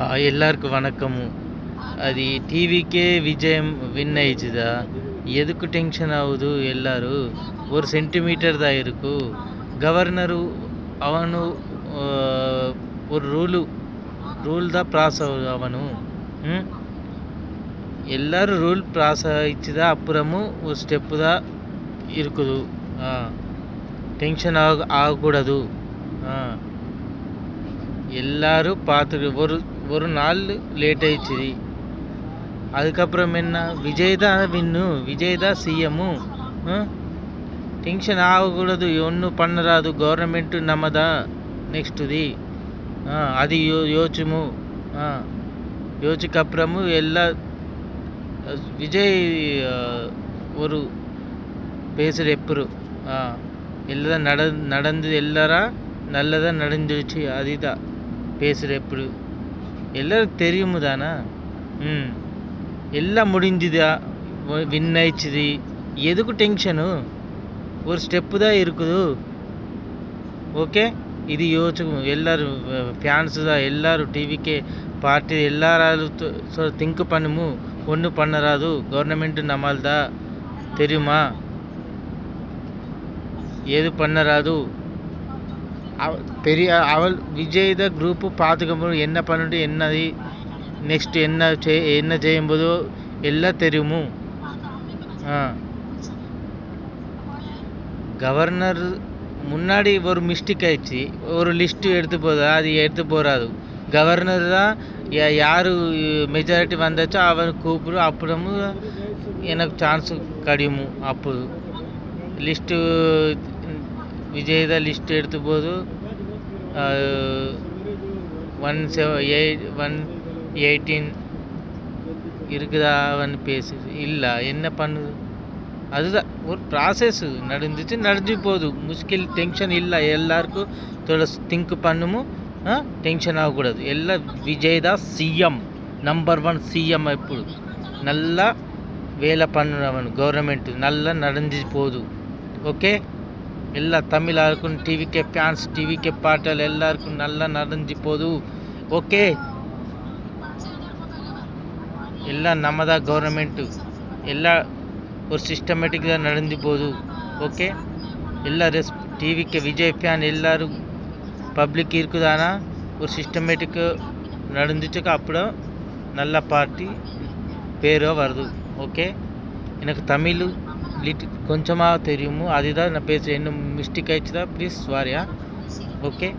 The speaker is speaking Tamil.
எல்லாருக்கும் வணக்கம். அது டிவிக்கே விஜயம் வின் ஆயிடுச்சுதா, எதுக்கு டென்ஷன் ஆகுது எல்லாரு? ஒரு சென்டிமீட்டர் தான் இருக்கு. గవర్నరు ಅವನು ஒரு ரூல் தான் ப்ராஸ் அவனு. எல்லாரும் ரூல் ப்ராஸ் ஆயிடுச்சுதா, அப்புறமும் ஒரு ஸ்டெப்பு தான் இருக்குது. டென்ஷன் ஆகக்கூடாது. எல்லாரும் பார்த்துட்டு ஒரு நாள் லேட் ஆயிடுச்சு. அதுக்கப்புறம் என்ன, விஜய் தான் வின்னு, விஜய் தான் சிஎம்மு. టెన్షన్ ఆగకూడదు, ఒన్ను పన్నరాదు, గవర్నమెంట్ నమ్మదా నెక్స్ట్ది అది யோச்சுமு யோசிக்கப்புறமு எல்லா விஜய் ஒரு பேசுகிற எப்புரு எல்லாம் நடந்து எல்லாரா நல்லதாக நடந்துருச்சு, அதுதான் பேசுகிற எப்புரு எல்லாருக்கும் தெரியுமு தானே. எல்லாம் முடிஞ்சுதா, வின் ஆயிடுச்சுது, எதுக்கு டென்ஷனு? ஒரு ஸ்டெப்பு தான் இருக்குது. ஓகே, இது யோசிச்சு எல்லாரும் ஃபேன்ஸு தான், எல்லாரும் டிவிக்கே பார்ட்டி எல்லாரும் திங்க் பண்ணுமு, ஒன்றும் பண்ணராது, கவர்மெண்ட் நம்மள்தா தெரியுமா, ஏது பண்ணராது. பெரிய விஜய் தான் குரூப்பு பார்த்துக்கும்போது என்ன பண்ணிட்டு என்னது நெக்ஸ்ட் என்ன செய்யும்போதோ எல்லாம் தெரியுமு. கவர்னர் முன்னாடி ஒரு மிஸ்டேக் ஆயிடுச்சு, ஒரு லிஸ்ட்டு எடுத்து போதா, அது எடுத்து போகாது. கவர்னர் தான் யார் மெஜாரிட்டி வந்தாச்சோ அவன் கூப்பிடு, அப்புறமும் எனக்கு சான்ஸ் கிடையுமு. அப்போது லிஸ்ட்டு விஜய் தான் லிஸ்ட்டு எடுத்து போது 118 இருக்குதா அவன் பேசு இல்லை, என்ன பண்ணுது, அதுதான் ஒரு ப்ராசஸ் நடந்து போகுது. முஷ்கில் டென்ஷன் இல்லை, எல்லாருக்கும் திங்க் பண்ணுமோ, டென்ஷன் ஆகக்கூடாது. எல்லாம் விஜய் தான் சிஎம், நம்பர் 1 சிஎம். ఇప్పుడు நல்லா வேலை பண்ணுறவன், கவர்மெண்ட் நல்லா நடந்து போகுது. ஓகே, எல்லா தமிழாருக்கும், டிவிக்கே ஃபேன்ஸ், டிவிக்கே பாட்டல் எல்லாருக்கும் நல்லா நடந்து போகுது. ஓகே, எல்லாம் நம்ம தான் கவர்மெண்ட்டு, எல்லாம் ஒரு சிஸ்டமேட்டிக்காக நடந்து போகுது. ஓகே, எல்லா டிவிக்கு விஜய் ஃபேன் எல்லாரும் பப்ளிக் இருக்குதானா, ஒரு சிஸ்டமேட்டிக்கு நடந்துச்சுக்கா, அப்புறம் நல்ல பார்ட்டி பேரோ வருது. ஓகே, எனக்கு தமிழ் கொஞ்சமாக தெரியுமோ, அதுதான் நான் பேசுகிறேன். என்ன மிஸ்டேக் ஆயிடுச்சுதா ப்ளீஸ் சாரியா. ஓகே.